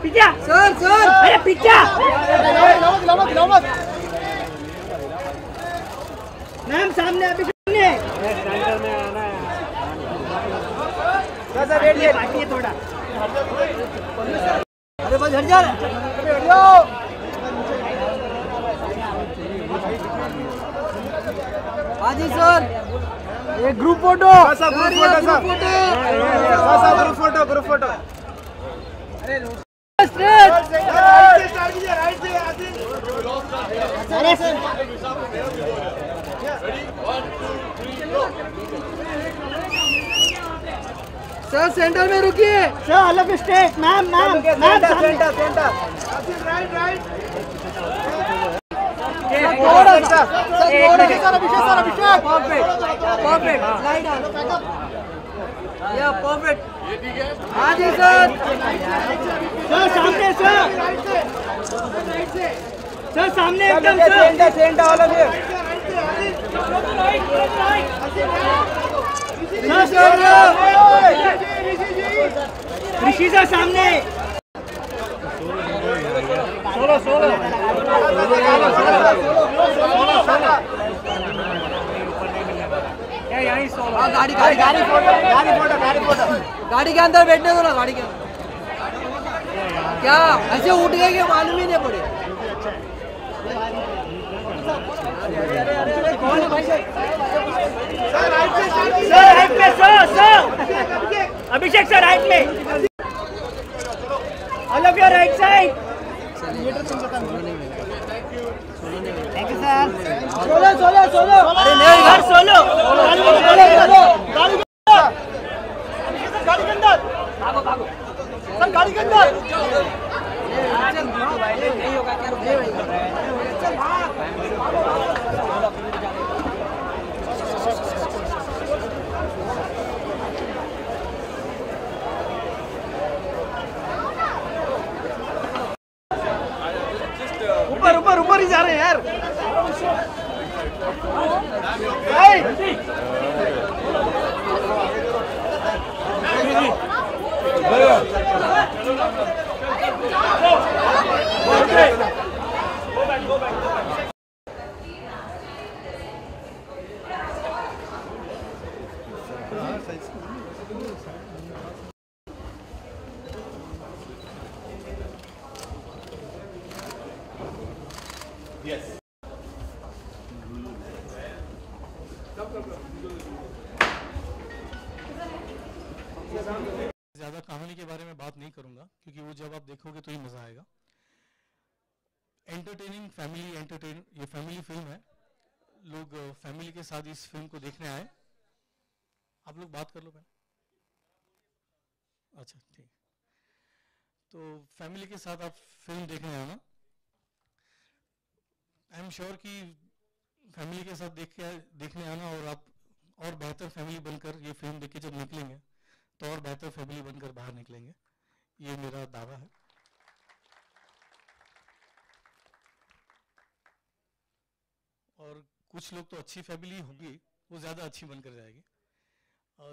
पीछा sir sir अरे पीछा मैम सामने अभी सामने सेंटर में आना है सर वेट ये बाकी है थोड़ा अरे बस हट जा हट जाओ हाँ जी सर एक ग्रुप फोटो ग्रुप फोटो अरे सर सर सेंटर में रुकिए सर अलग state ma'am centre right perfect हाँ जी सर सामने सर सामने एकदम centre all of you sir Rishi sir सामने सोलो गाड़ी के अंदर बैठने दो ना गाड़ी के अंदर क्या ऐसे उठ गए कि मालूम ही नहीं पड़े राइट में सर अभिषेक सर राइट में all of your right side thank you sir solo अरे नहीं यार सोलो गाड़ी के अंदर भागो सर गाड़ी के अंदर नहीं होगा क्या चल भाग ऊपर ही जा रहे हैं यार ज्यादा कहानी के बारे में बात नहीं करूंगा क्योंकि वो जब आप देखोगे तो ही मजा आएगा। एंटरटेनिंग फैमिली ये फैमिली फिल्म है। लोग फैमिली के साथ इस फिल्म को देखने आए। आप लोग बात कर लो पहले। अच्छा ठीक। तो फैमिली के साथ आप फिल्म देखने आए ना। आई एम श्योर कि फैमिली के साथ देखने आना और आप और बेहतर फैमिली बनकर ये फिल्म देख के जब निकलेंगे तो और बेहतर फैमिली बनकर बाहर निकलेंगे, ये मेरा दावा है। और कुछ लोग तो अच्छी फैमिली होगी, वो ज़्यादा अच्छी बनकर जाएगी।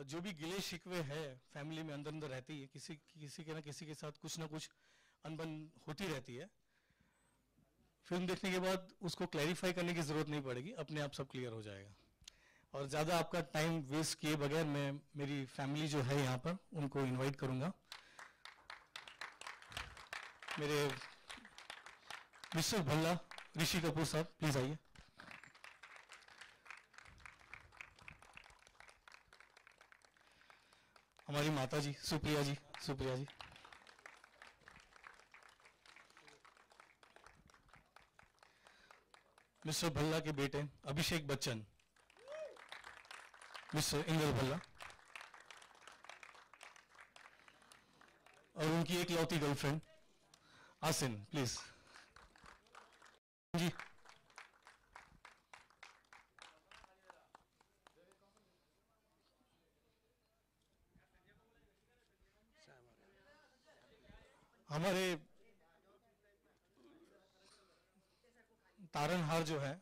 जो भी गिले शिकवे है फैमिली में अंदर रहती है, किसी के ना किसी के साथ कुछ ना कुछ अनबन होती रहती है। फिल्म देखने के बाद उसको क्लैरिफाई करने की ज़रूरत नहीं पड़ेगी, अपने आप सब क्लियर हो जाएगा। और ज़्यादा आपका टाइम वेस्ट किए बगैर मैं मेरी फैमिली जो है यहाँ पर उनको इनवाइट करूँगा। मेरे मिस्टर भल्ला, ऋषि कपूर साहब प्लीज़ आइए। हमारी माता जी सुप्रिया जी, मिस्टर भल्ला के बेटे अभिषेक बच्चन, मिस्टर इंदर भल्ला, और उनकी एक लौती गर्लफ्रेंड आसिन प्लीज जी। हमारे तारनहार जो है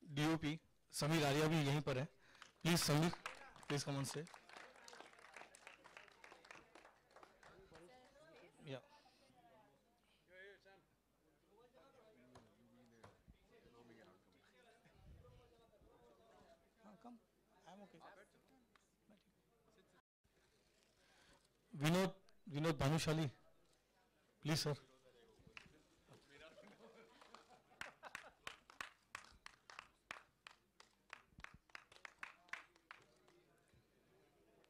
डीओपी समीर आर्या भी यहीं पर है। Please Sameer, please come on stage. या Vinod Bhanushali, please sir.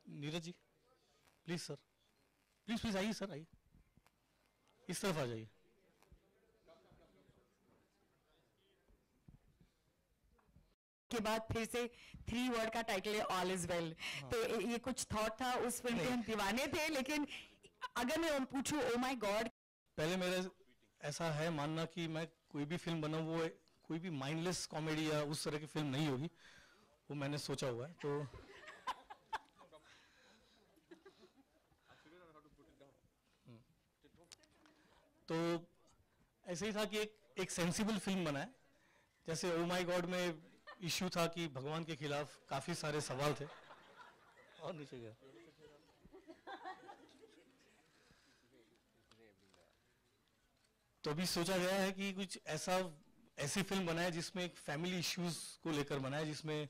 Neeraj ji, please sir, please आइए सर, आइए, इस तरफ आ जाइए. के बाद फिर से 3 वर्ड का टाइटल है ऑल इज वेल. तो ये कुछ थॉट था उस फिल्म के, हम दीवाने थे, लेकिन अगर मैं पूछूं ओ माय गॉड. पहले मेरा ऐसा है मानना कि मैं कोई भी फिल्म बनाऊं वो कोई भी माइंडलेस कॉमेडी या उस तरह की फिल्म नहीं होगी, वो मैंने सोचा हुआ है. तो ऐसे ही था कि एक सेंसिबल फिल्म बनाए. जैसे ओ माय गॉड में इश्यू था कि भगवान के खिलाफ काफी सारे सवाल थे. और नीचे गया. तो अभी सोचा गया है कि कुछ ऐसी फिल्म बनाए जिसमें एक फैमिली इश्यूज को लेकर बनाए, जिसमें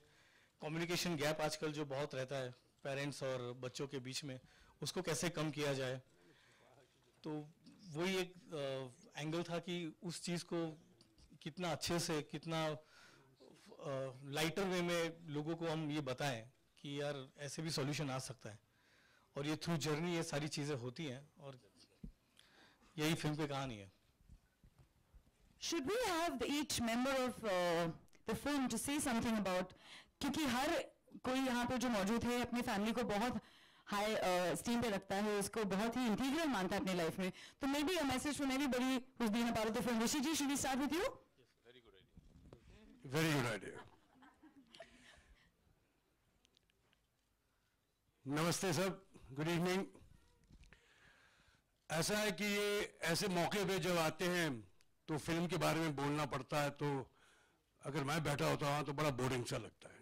कम्युनिकेशन गैप आजकल जो बहुत रहता है पेरेंट्स और बच्चों के बीच में, उसको कैसे कम किया जाए. तो वही एक एंगल था कि उस चीज़ को कितना अच्छे से, कितना लाइटर वे में लोगों को हम ये बताएं कि यार ऐसे भी सॉल्यूशन आ सकता है, और ये थ्रू जर्नी ये सारी चीज़ें होती हैं, और यही फिल्म की कहानी है. Should we have each member of the film to say something about, क्योंकि हर कोई यहाँ पे जो मौजूद है अपनी फैमिली को बहुत हाई स्टीम पे रखता है, उसको बहुत ही इंटीग्रल मानता है अपनी लाइफ में. तो maybe a message from everybody who's been a part of the film. Rishi ji, should we start with you? Very good idea. नमस्ते सब, गुड इवनिंग. ऐसा है कि ये ऐसे मौके पे जब आते हैं तो फिल्म के बारे में बोलना पड़ता है, तो अगर मैं बैठा होता हूँ तो बड़ा बोरिंग सा लगता है.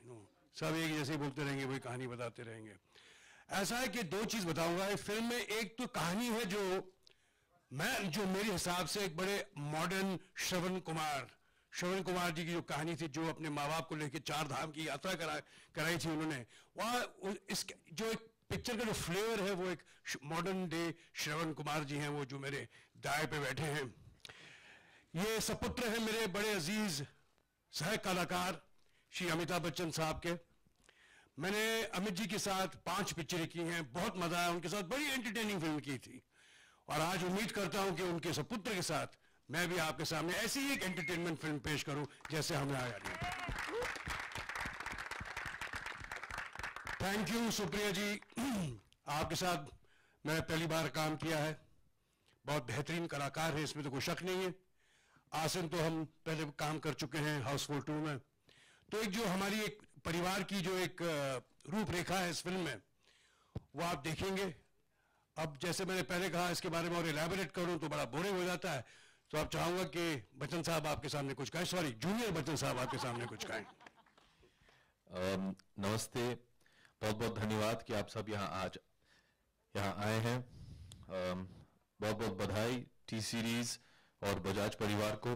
सब एक जैसे बोलते रहेंगे, वही कहानी बताते रहेंगे. ऐसा है कि 2 चीज बताऊंगा इस फिल्म में. एक तो कहानी है जो मेरे हिसाब से एक बड़े मॉडर्न श्रवण कुमार जी की जो कहानी थी, जो अपने माँ बाप को लेकर 4 धाम की यात्रा कराई थी उन्होंने. वहाँ इस जो एक पिक्चर का जो फ्लेवर है वो एक मॉडर्न डे श्रवण कुमार जी हैं, वो जो मेरे दाएं पे बैठे हैं. ये सपुत्र है मेरे बड़े अजीज सह कलाकार श्री अमिताभ बच्चन साहब के. मैंने अमित जी के साथ 5 पिक्चरें की हैं, बहुत मजा आया उनके साथ, बड़ी एंटरटेनिंग फिल्म की थी. और आज उम्मीद करता हूं कि उनके सपुत्र के साथ मैं भी आपके सामने ऐसी ही एक एंटरटेनमेंट फिल्म पेश करूं जैसे हमें आया नहीं. थैंक यू सुप्रिया जी, आपके साथ मैंने पहली बार काम किया है. बहुत बेहतरीन कलाकार है, इसमें तो कोई शक नहीं है. आसन तो हम पहले काम कर चुके हैं हाउसफुल 2 में. तो एक जो हमारी एक परिवार की जो एक रूपरेखा है इस फिल्म में, वो आप देखेंगे. अब जैसे मैंने पहले कहा, इसके बारे में और इलैबोरेट करूं तो बड़ा बोरिंग हो जाता है. तो अब चाहूंगा कि बच्चन साहब आपके सामने कुछ कहें. सॉरी, जूनियर बच्चन साहब आपके सामने कुछ कहें. नमस्ते, बहुत बहुत धन्यवाद कि आप सब यहाँ आए हैं. बहुत बहुत बधाई टी सीरीज और बजाज परिवार को.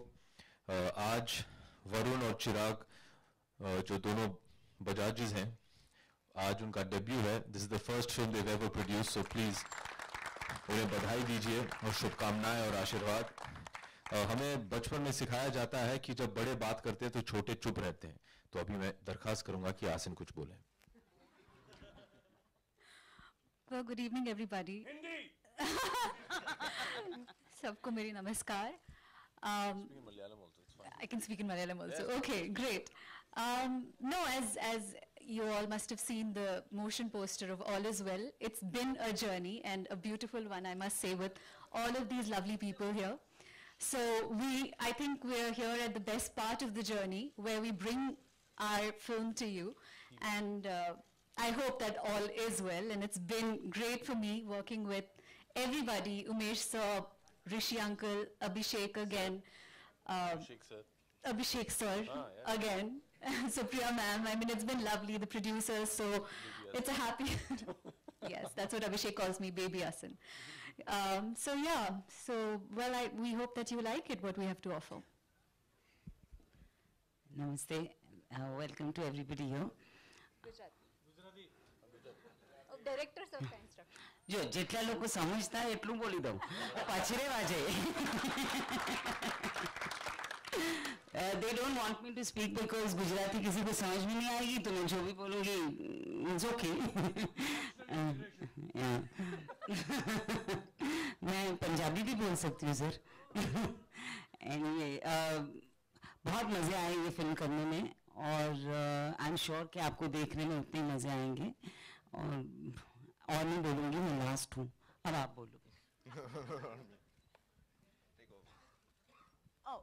आज वरुण और चिराग जो दोनों बजाजेस हैं, आज उनका डेब्यू है. This is the first film they ever produce, so please उन्हें बधाई दीजिए और शुभकामनाएं और आशीर्वाद. हमें बचपन में सिखाया जाता है कि जब बड़े बात करते हैं तो छोटे चुप रहते हैं. तो अभी मैं दरखास्त करूंगा कि आसिन कुछ बोले. Well, good evening, everybody. सबको मेरी नमस्कार. I can speak in Malayalam also. Yes. Okay, great. No, as you all must have seen the motion poster of All Is Well. It's been a journey, and a beautiful one, I must say, with all of these lovely people here. So I think we're here at the best part of the journey, where we bring our film to you, and I hope that all is well. And it's been great for me working with everybody, Umesh sir, Rishi uncle, Abhishek again, Abhishek sir again, Supriya ma'am. I mean, it's been lovely, the producers, so it's a happy, yes, that's what Abhishek calls me, baby Asin. So yeah, well, we hope that you like it, what we have to offer. Namaste, welcome to everybody here. Gujarati. Oh, director sir, can instruct. જો જેટલા લોકો સમજતા હોય એટલું બોલી દઉં પછરે વાજે they don't want me to speak because Gujarati किसी को समझ में नहीं आएगी तो मैं जो भी बोलूँगी it's okay मैं पंजाबी भी बोल सकती हूँ सर anyway बहुत मज़े आए ये फिल्म करने में और आई एम श्योर कि आपको देखने में उतने मज़े आएंगे और नहीं बोलूँगी मैं लास्ट हूँ अब आप बोलोगे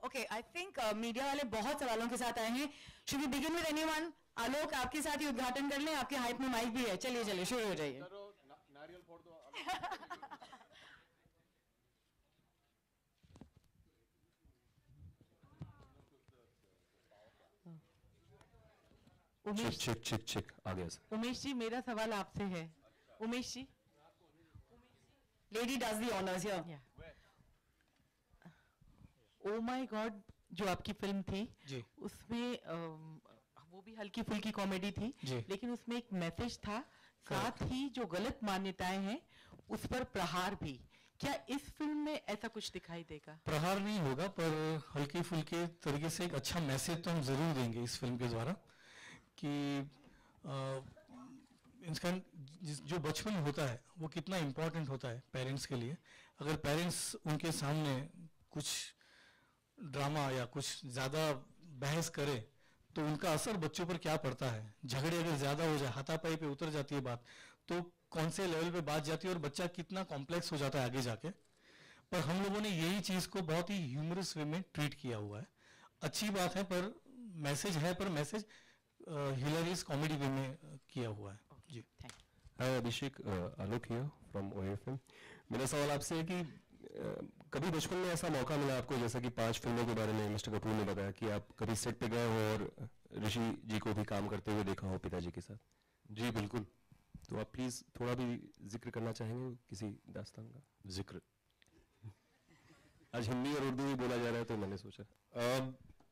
ओके आई थिंक मीडिया वाले बहुत सवालों के साथ आए हैं. Should we begin with anyone? Alok आपके साथ ही उद्घाटन कर लें, आपके हाइप में माइक भी है. चलिए चलिए शुरू हो जाइए. नारियल फोड़ दो. चिक चिक चिक चिक आ गया सर. उमेश जी मेरा सवाल आपसे है. Umesh ji lady does the honours here. Oh my god जो आपकी फिल्म थी जी. उसमें वो भी हल्की फुल्की कॉमेडी थी जी. लेकिन उसमें एक मैसेज था, साथ ही जो गलत मान्यताएं हैं उस पर प्रहार भी. क्या इस फिल्म में ऐसा कुछ दिखाई देगा? प्रहार नहीं होगा पर हल्के फुल्के तरीके से एक अच्छा मैसेज तो हम जरूर देंगे इस फिल्म के द्वारा कि इसका जो बचपन होता है वो कितना इम्पोर्टेंट होता है पेरेंट्स के लिए. अगर पेरेंट्स उनके सामने कुछ ड्रामा या कुछ ज़्यादा बहस करे तो उनका असर बच्चों पर क्या पड़ता है. झगड़े अगर ज़्यादा हो जाए, हाथापाई पे उतर जाती है बात, तो कौन से लेवल पे बात जाती है और बच्चा कितना कॉम्प्लेक्स हो जाता है आगे जाके. पर हम लोगों ने यही चीज़ को बहुत ही ह्यूमरस वे में ट्रीट किया हुआ है. अच्छी बात है पर मैसेज है, पर मैसेज हिलरियस कॉमेडी वे में किया हुआ है. जी. हाय अभिषेक, आलोक हियर फ्रॉम OFM. मेरा सवाल आपसे है कि कभी बचपन में ऐसा मौका मिला आपको, जैसा कि 5 फिल्मों के बारे में मिस्टर कपूर ने बताया, कि आप कभी सेट पे गए हो और ऋषि जी को भी काम करते हुए देखा हो पिताजी के साथ? जी बिल्कुल. तो आप प्लीज थोड़ा भी जिक्र करना चाहेंगे किसी दास्तान का? जिक्र आज हिंदी और उर्दू भी बोला जा रहा है तो मैंने सोचा.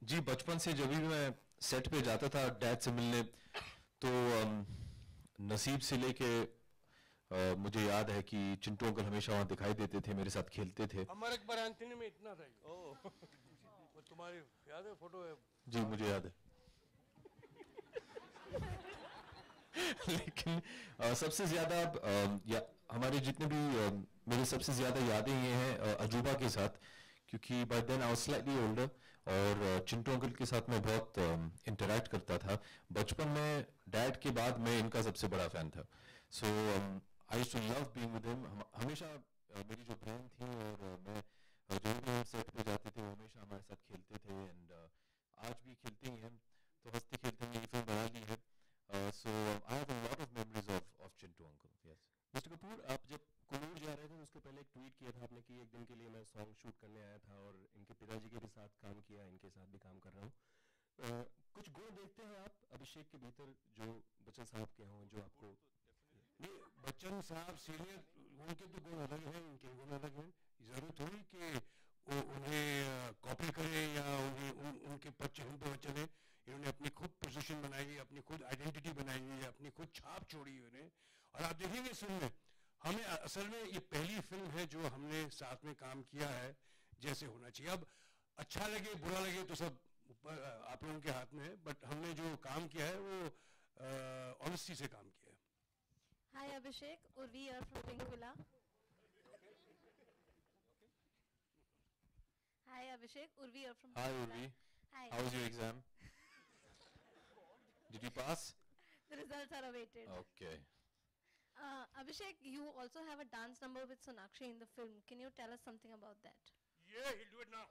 जी बचपन से जब भी मैं सेट पे जाता था डैड से मिलने तो नसीब से लेके मुझे याद है कि चिंटू अंकल हमेशा वहाँ दिखाई देते थे, मेरे साथ खेलते थे. हमारे एक बार एंथनी में इतना था. वो तुम्हारी याद है फोटो है? जी मुझे याद है. लेकिन सबसे ज्यादा हमारे जितने भी मेरे सबसे ज्यादा यादें ये हैं अजूबा के साथ, क्योंकि by then I was slightly older और चिंटू अंकल के साथ मैं बहुत इंटरैक्ट करता था. बचपन में डैड के बाद मैं इनका सबसे बड़ा फैन था. So I used to love being with him. हमेशा मेरी जो बहन थी और मैं जो भी सेट पे जाते थे वो हमेशा हमारे साथ खेलते थे एंड आज भी खेलते ही हैं. तो हंसते खेलते हमने ये फिल्म बना ली है. So I have a lot of memories of Chintu uncle. Yes. Mister Kapoor, आप जब कुल्लू जा रहे थे तो उसके पहले एक ट्वीट किया था आपने कि एक दिन के लिए मैं सॉन्ग शूट करने आया था और इनके पिताजी के भी साथ काम किया, इनके साथ भी काम कर रहा हूँ. कुछ गुण देखते हैं आप अभिषेक के भीतर जो बच्चन साहब के हों, जो आपको? नहीं, बच्चन साहब सीनियर, उनके तो गुण अलग हैं, इनके गुण अलग हैं. जरूरत थोड़ी कि वो उन्हें कॉपी करें या उनके बच्चे हम पे चले. इन्होंने अपनी खुद पोजीशन बनाई, अपनी खुद आइडेंटिटी बनाई है, अपनी खुद छाप छोड़ी है उन्हें. और आप देखेंगे इस फिल्म में हमें असल में ये पहली फिल्म है जो हमने साथ में काम किया है जैसे होना चाहिए. अब अच्छा लगे बुरा लगे तो सब आप लोगों के हाथ में है, बट हमने जो काम किया है वो ऑनेस्टी से काम किया है. Hi Abhishek, Urvi here from Pinkvilla. Hi Abhishek, Urvi here from Hi Pinkvilla. Urvi. Hi. How was your exam? Did you pass? The results are awaited. Okay. Abhishek, you also have a dance number with Sonakshi in the film. Can you tell us something about that? Yeah, he'll do it now.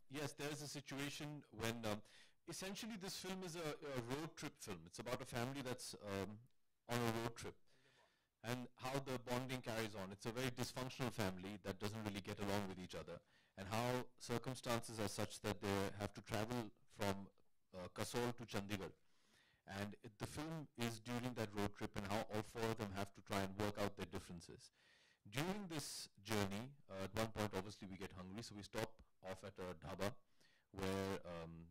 Yes, there is a situation when essentially this film is a road trip film. It's about a family that's on a road trip and how the bonding carries on. It's a very dysfunctional family that doesn't really get along with each other, and how circumstances are such that they have to travel from Kasol to Chandigarh. And the film is during that road trip and how all 4 of them have to try and work out their differences. During this journey, at one point obviously we get hungry, so we stop off at a dhaba where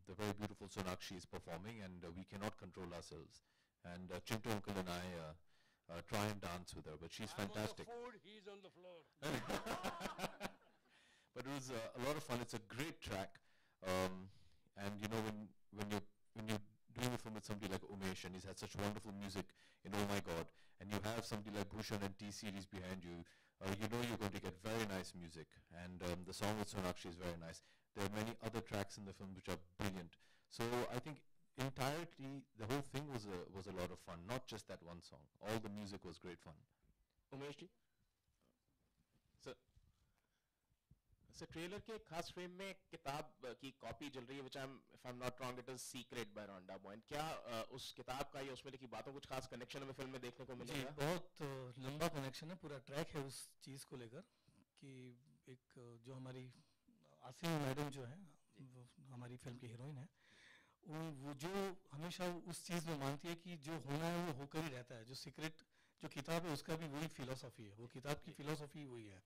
the very beautiful Sonakshi is performing, and we cannot control ourselves. and Chintu uncle and I try and dance with her, but she's fantastic. I'm on the food, he's on the floor. But it was a lot of fun. It's a great track, and you know when you're doing a film with somebody like Umesh, and he's had such wonderful music in Oh My God, and you have somebody like Bhushan and T-Series behind you, you know you're going to get very nice music. And the song with Sonakshi is very nice. There are many other tracks in the film which are brilliant. So I think entirely the whole thing was a lot of fun, not just that one song. All the music was great fun. Umesh ji, sir trailer के खास frame में किताब की copy चल रही है, which if I'm not wrong, it is Secret by Rhonda Byrne. क्या उस किताब का या उसमें लिखी बातों कुछ खास कनेक्शन हमें फिल्म में देखने को मिलेगा? बहुत लंबा कनेक्शन है, पूरा ट्रैक है उस चीज़ को लेकर कि एक जो हमारी आसिम मैडम जो है, हमारी फिल्म की हीरोइन है, वो जो हमेशा उस चीज़ में मानती है कि जो होना है वो होकर ही रहता है. जो सीक्रेट जो किताब है उसका भी वही फिलोसॉफी है, वो किताब की फिलोसॉफी वही है.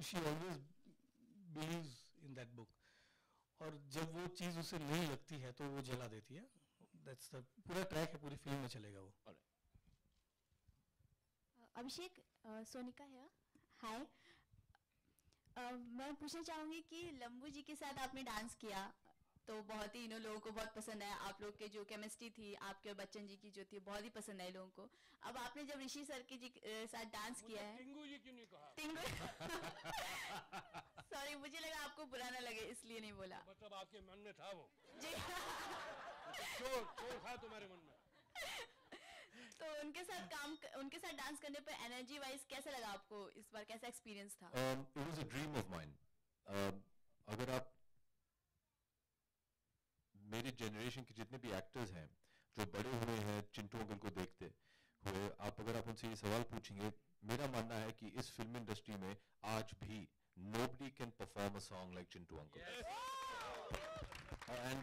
She always believes in that book, और जब वो चीज़ उसे नहीं लगती है तो वो जला देती है. दैट्स द पूरा ट्रैक है, पूरी फिल्म में चलेगा वो. अभिषेक, सोनिका है. हाय, मैं पूछना चाहूँगी कि लंबू जी के साथ आपने डांस किया तो बहुत ही लोगों को बहुत पसंद आया. आप लोग के जो केमिस्ट्री थी आपके और बच्चन जी की जो थी बहुत ही पसंद आई लोगों को. अब आपने जब ऋषि सर के जी साथ डांस किया है, टिंगू जी क्यों नहीं कहा? सॉरी, मुझे लगा आपको बुरा ना लगे इसलिए नहीं बोला. मतलब आपके मन में था वो? जी. चोर था तुम्हारे मन में. तो उनके साथ डांस करने पे एनर्जी वाइज कैसा लगा आपको इस बार, कैसा एक्सपीरियंस था? It was a dream of mine. अगर आप मेरी जनरेशन के जितने भी एक्टर्स हैं जो बड़े हुए हैं चिंटू अंकल को देखते हुए, अगर आप उनसे ये सवाल पूछेंगे, मेरा मानना है कि इस फिल्म इंडस्ट्री में आज भी nobody can perform a song like Chintu uncle. And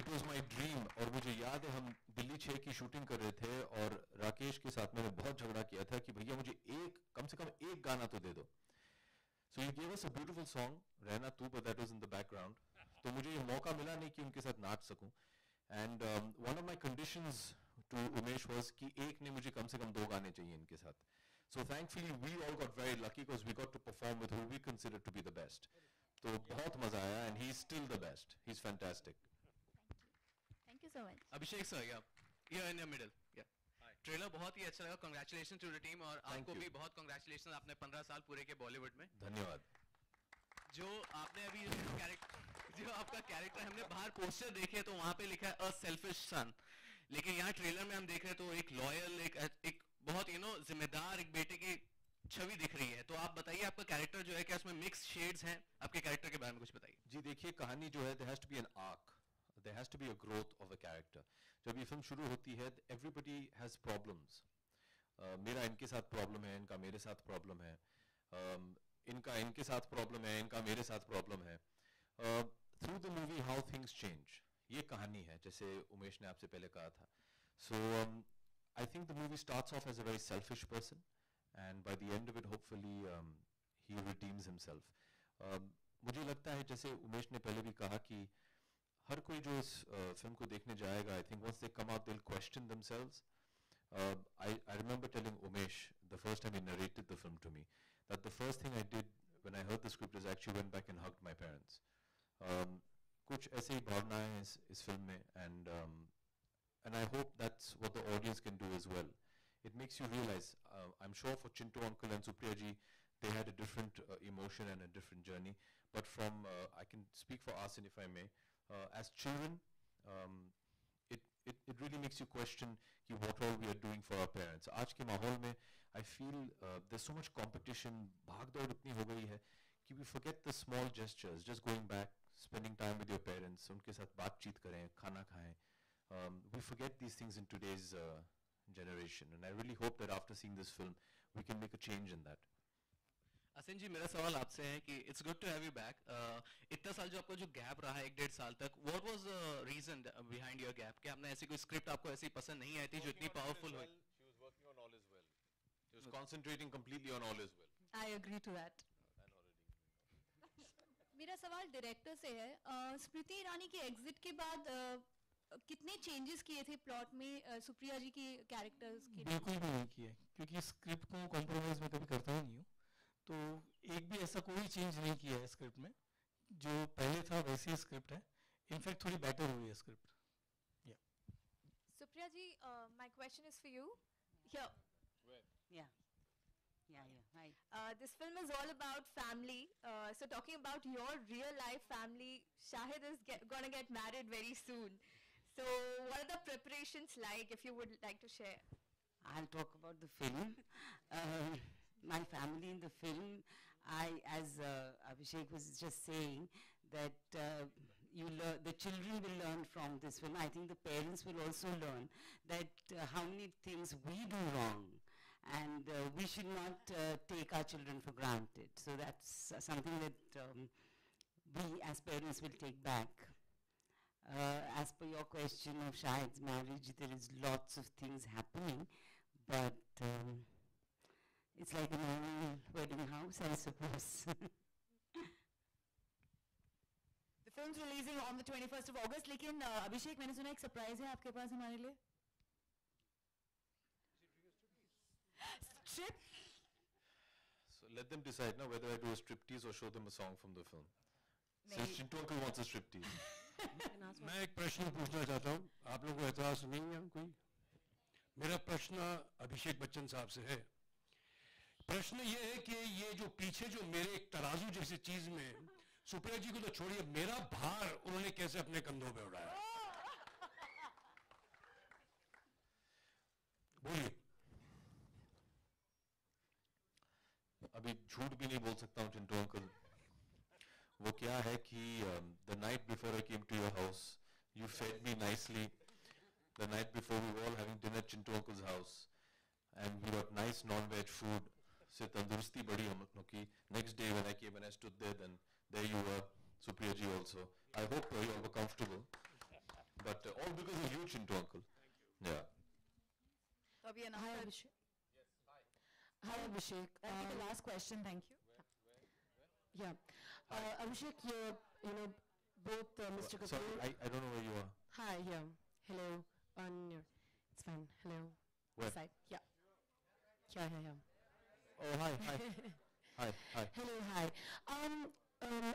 it was my dream. और मुझे याद है हम दिल्ली 6 की शूटिंग कर रहे थे और राकेश के साथ मैंने बहुत झगड़ा किया था कि भैया मुझे कम से कम एक गाना तो दे दो. So he gave us a beautiful song, रहना तू, but that was in the background. तो मुझे ये मौका मिला नहीं कि उनके साथ नाच सकूं. And one of my conditions to Umesh was कि एक ने मुझे कम से कम 2 गाने चाहिए इनके साथ. So thankfully we all got very lucky because we got to perform with who we consider to be the best. तो बहुत मजा आया, and he's still the best. He's fantastic. Thank you so much. Abhishek sir, here in the middle. Yeah. Trailer बहुत ही अच्छा लगा. Congratulations to the team और आपको भी बहुत congratulations. आपने 15 साल पूरे के बॉलीवुड में. धन्यवाद. जो आपने अभी जो आपका कैरेक्टर हमने बाहर पोस्टर देखे तो वहाँ पे लिखा है अ सेल्फिश सन, लेकिन यहाँ ट्रेलर में हम देख रहे हैं तो एक लॉयल, एक बहुत जिम्मेदार एक बेटे की छवि दिख रही है. तो आप बताइए आपका कैरेक्टर जो है क्या उसमें मिक्स शेड्स हैं? आपके कैरेक्टर के बारे में कुछ बताइए. जी देखिए, कहानी जो है, there has to be an arc, there has to be a growth of a character. जब ये फिल्म शुरू होती है, everybody has problems. मेरा इनके साथ प्रॉब्लम है, इनका मेरे साथ प्रॉब्लम है, इनका इनके साथ प्रॉब्लम है, इनका मेरे साथ प्रॉब्लम है. Through the movie how things change. ये कहानी है, जैसे उमेश ने आपसे पहले कहा था. So I think the movie starts off as a very selfish person, and by the end of it, hopefully, he redeems himself. मुझे लगता है, जैसे उमेश ने पहले भी कहा, कि हर कोई जो इस फिल्म को देखने जाएगा, I think once they come out, they'll question themselves. I remember telling Umesh the first time he narrated the film to me that the first thing I did when I heard the script is actually went back and hugged my parents. कुछ ऐसे ही भावनाएं हैं इस film में, and I hope that's what the audience can do as well. It makes you realize, I'm sure for Chintu uncle and Supriya ji, they had a different emotion and a different journey, but from I can speak for Asin if I may, as children, it really makes you question what all we are doing for our parents. आज के माहौल में I feel there's so much competition, भाग दौड़ इतनी हो गई है कि we forget the small gestures, just going back, spending time with your parents, उनके साथ बातचीत करें, खाना खाएं. We forget these things in today's generation, and I really hope that after seeing this film, we can make a change in that. असिन जी, मेरा सवाल आपसे है कि it's good to have you back. इतना साल जो आपका जो गैप रहा है 1.5 साल तक, what was the reason behind your gap? कि आपने ऐसी कोई स्क्रिप्ट आपको ऐसी पसंद नहीं आई थी जो इतनी पावरफुल हो? She was working on All Is Well. She was concentrating completely on All Is Well. I agree to that. मेरा सवाल डायरेक्टर से है. स्मृति ईरानी के एग्जिट के बाद कितने चेंजेस किए थे प्लॉट में सुप्रिया जी के कैरेक्टर्स के लिए? बिल्कुल भी नहीं किया है, क्योंकि स्क्रिप्ट को कॉम्प्रोमाइज़ मैं कभी करता ही नहीं हूँ, तो एक भी ऐसा कोई चेंज नहीं किया है स्क्रिप्ट में, जो पहले था वैसी ही स्क्रिप्ट है, इनफैक्ट थोड़ी बेटर हुई है script. Supriya ji, my question is for you. Here. Yeah. Hi. This film is all about family. So talking about your real life family, Shahid is gonna get married very soon. So what are the preparations like, if you would like to share? I'll talk about the film. My family in the film, as Abhishek was just saying, that the children will learn from this film. I think the parents will also learn that how many things we do wrong, and we should not take our children for granted. So that's something that we as parents will take back. As per your question of Shahid's marriage, there is lots of things happening, but it's like a normal wedding house, I suppose. The film's releasing on the 21st of August, लेकिन अभिषेक मैंने सुना एक surprise है आपके पास हमारे लिए. Strip? So let them decide now whether I do a striptease or show them a song from the film. Since Chintu uncle wants a striptease. मैं एक प्रश्न पूछना चाहता हूँ, आप लोगों को एतराज नहीं है कोई? मेरा प्रश्न अभिषेक बच्चन साहब से है. प्रश्न ये है कि ये जो पीछे जो मेरे एक तराजू जैसी चीज में, सुप्रिया जी को तो छोड़िए, मेरा भार उन्होंने कैसे अपने कंधों पे उठाया? बोलिए. अभी झूठ भी नहीं बोल सकता हूँ चिंटू अंकल. वो क्या है कि the night before I came to your house, you fed me nicely. The night before we were all having dinner at Chintu uncle's house, and we got nice non-veg food. से तंदुरुस्ती बड़ी हम लोगों की. Next day when I came and I stood there, then there you were, Supriya ji also. I hope you all were comfortable. But all because of you, Chintu uncle. Yeah. Hi Abhishek. Hi Abhishek. The last question, thank you. Yeah. Abhishek, you know, both Mr. Kapoor. Sorry, I don't know where you are. Hi, yeah. Hello. On your, it's fine. Hello. Where? Side. Yeah. Yeah. Oh, hi. Hi. Hello, hi.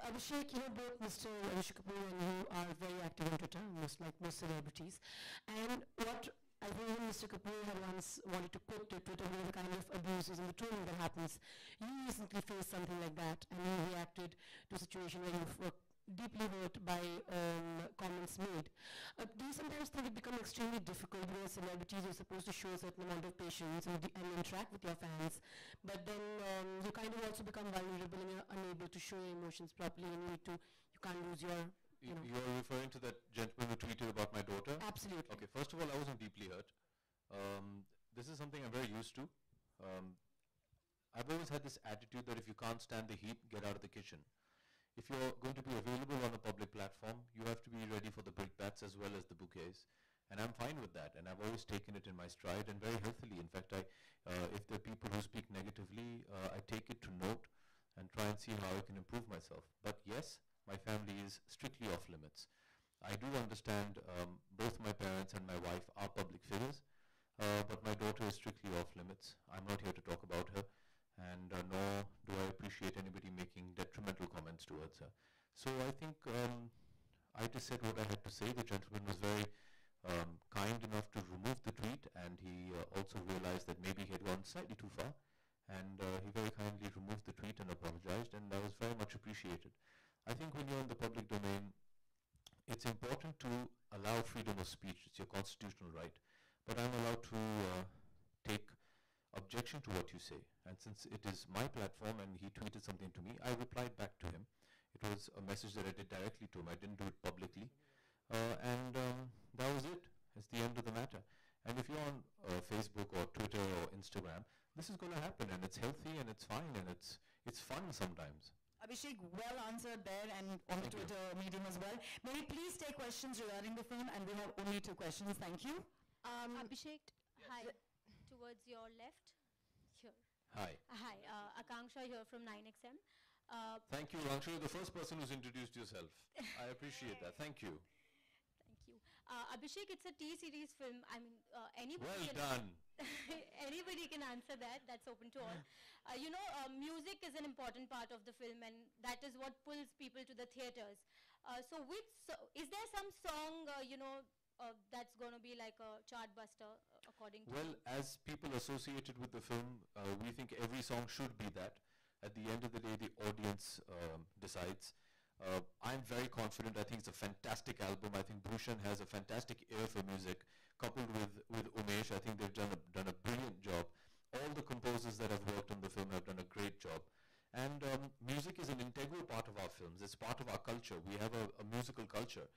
Abhishek, you know, both Mr. Abhishek Kapoor and you are very active on Twitter, like most celebrities. And what I think Mr. Kapoor had once wanted to put to Twitter were the kind of abuses and the trolling that happens. You recently faced something like that, and you reacted to a situation where you were deeply hurt by comments made. Do you sometimes think it becomes extremely difficult because celebrities are supposed to show a certain amount of patience and interact with your fans, but then you kind of also become vulnerable and you're unable to show your emotions properly, and you can't lose your, you know. You're referring to that gentleman who tweeted about my daughter? Absolutely. Okay, first of all, I wasn't deeply hurt. This is something I'm very used to. I've always had this attitude that if you can't stand the heat, get out of the kitchen. If you're going to be available on a public platform, you have to be ready for the brickbats as well as the bouquets. And I'm fine with that, and I've always taken it in my stride and very healthily. In fact, if there are people who speak negatively, I take it to note and try and see how I can improve myself. But yes, my family is strictly off limits. I do understand both my parents and my wife are public figures, but my daughter is strictly off limits. I'm not here to talk about her, and nor do I appreciate anybody making detrimental comments towards her. So I think I just said what I had to say. The gentleman was very kind enough to remove the tweet, and he also realized that maybe he had gone slightly too far, and he very kindly removed the tweet and apologized, and that was very much appreciated. I think when you're in the public domain, it's important to allow freedom of speech. It's your constitutional right. But I'm allowed to take objection to what you say. And since it is my platform and he tweeted something to me, I replied back to him. It was a message that I did directly to him. I didn't do it publicly. And that was it. It's the end of the matter. And if you're on Facebook or Twitter or Instagram, this is going to happen, and it's healthy and it's fine and it's fun sometimes. Abhishek, well answered there and on the Twitter medium as well. May we please take questions regarding the film, and we have only 2 questions. Thank you. Abhishek, hi. Towards your left, here. Hi. Hi, Akanksha here from 9XM. Thank you, Rangsha. You're the first person who's introduced yourself. I appreciate that. Thank you. Thank you. Abhishek, it's a T-series film. I mean, anybody Well can done. anybody can answer that. That's open to all. Music is an important part of the film, and that is what pulls people to the theaters. Is there some song, that's going to be like a chart buster, according to Well, you? as people associated with the film, we think every song should be that. At the end of the day, the audience decides. I'm very confident. I think it's a fantastic album. I think Bhushan has a fantastic ear for music. Coupled with Umesh, I think they've done a brilliant job. All the composers that have worked on the film have done a great job. And music is an integral part of our films. It's part of our culture. We have a musical culture.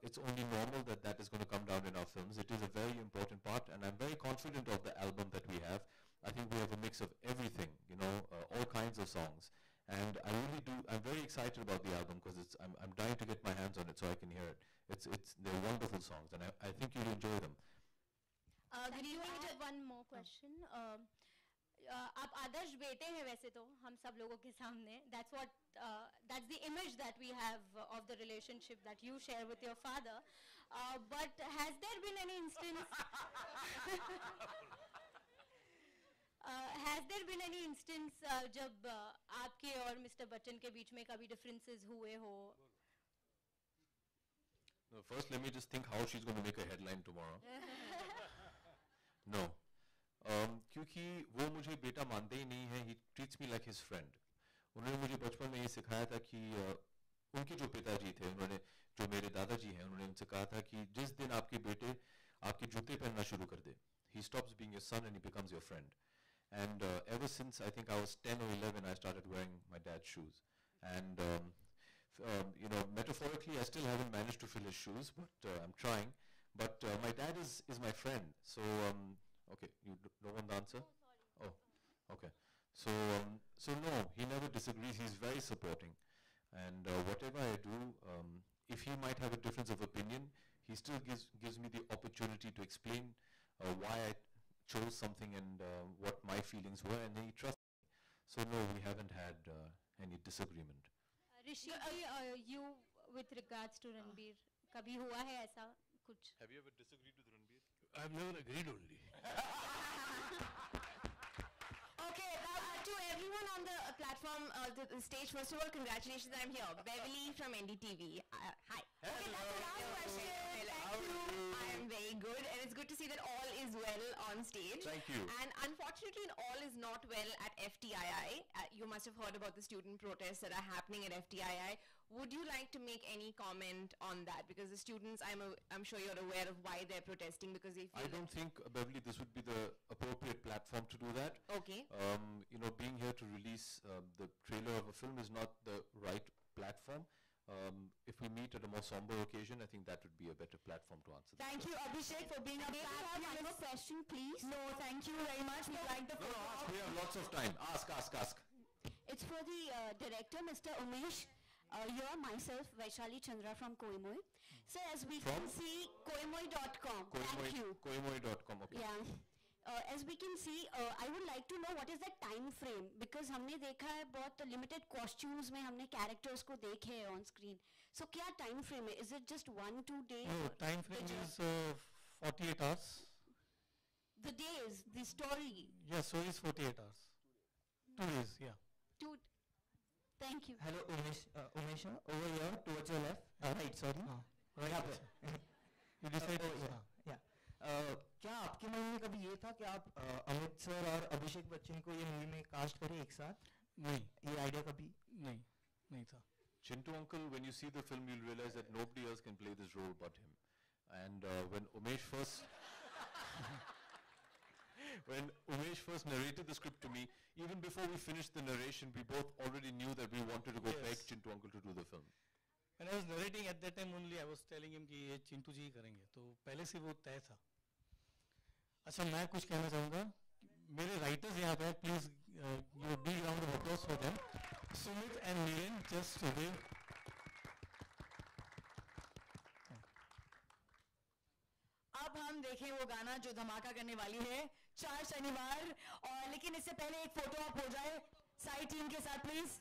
It's only normal that is going to come down in our films. It is a very important part, and I'm very confident of the album that we have. I think we have a mix of everything, all kinds of songs. And I'm very excited about the album because I'm dying to get my hands on it so I can hear it. They're wonderful songs, and I think you'll enjoy them. Good evening. I have one more question. आप आदर्श बेटे हैं वैसे तो हम सब लोगों के सामने. That's the image that we have of the relationship that you share with your father. But has there been any instance? Has there been any instance जब आपके और मिस्टर बच्चन के बीच में कभी differences हुए हो? No, first, let me just think how she's going to make a headline tomorrow. No, क्योंकि वो मुझे बेटा मानते ही नहीं है. He treats me like his friend. उन्होंने मुझे बचपन में ये सिखाया था कि उनके जो पिताजी थे, उन्होंने जो मेरे दादाजी हैं, उन्होंने उनसे कहा था कि जिस दिन आपके बेटे आपके जूते पहनना शुरू कर दे, he stops being your son and he becomes your friend. And ever since I think I was 10 or 11, I started wearing my dad's shoes. And metaphorically, I still haven't managed to fill his shoes, but I'm trying. But my dad is my friend. So okay, you don't want the answer? Oh, okay. So no, he never disagrees. He's very supporting. And whatever I do, if he might have a difference of opinion, he still gives me the opportunity to explain why I chose something and what my feelings were, and he trusts me. So no, we haven't had any disagreement. Rishi, you with regards to Ranbir, कभी हुआ है ऐसा कुछ? Have you ever disagreed with Ranbir? I've never agreed only. Okay, to everyone on the platform, the stage, first of all, congratulations, I'm here. Beverly from NDTV. Hi. Okay, that's the last question. Thank you. I am very good, and it's good to see that all is well on stage. Thank you. And unfortunately, all is not well at FTII. You must have heard about the student protests that are happening at FTII. Would you like to make any comment on that? Because the students, I'm sure you're aware of why they're protesting, because they feel I don't think, Beverly, this would be the appropriate platform to do that. Okay. Being here to release the trailer of a film is not the right platform. If we meet at a more somber occasion, I think that would be a better platform to answer. Thank you, Abhishek, for being a One more question, please. No, thank you very much. We like the follow-up. We have lots of time. Ask. It's for the director, Mr. Umesh. Here, myself, Vaishali Chandra from Koimoi. So as we can see, koimoi.com. Thank you. Koimoi.com, okay. Yeah. As we can see, I would like to know what is the time frame, because हमने देखा है बहुत limited costumes में हमने characters को देखे हैं on screen. So क्या time frame है? Is it just 1-2 days? No, time frame is 48 hours. The days, the story. Yeah, so is 48 hours. 2 days, yeah. Thank you. Hello, Umesh, over here towards your left. Right, sorry. Right. यहाँ पे. You decide. Yeah. क्या आपके मन में कभी ये था कि आप अमित सर और अभिषेक बच्चन को ये मूवी में कास्ट करें एक साथ? नहीं. ये आइडिया कभी? नहीं था. Chintu uncle, when you see the film, you'll realize that nobody else can play this role but him. And when Umesh first narrated the script to me, even before we finished the narration, we both already knew that we wanted to go beg Chintu uncle to do the film. When I was narrating at that time only, I was telling him कि ये चिंटू जी ही करेंगे, तो पहले से वो तय था. अच्छा, मैं कुछ कहना चाहूँगा. मेरे राइटर्स यहाँ पे, please give a big round of applause for them. Sumit and Niren, just wave. अब हम देखें वो गाना जो धमाका करने वाली है 4 शनिवार. और लेकिन इससे पहले एक फोटो आप हो जाए सारी टीम के साथ प्लीज.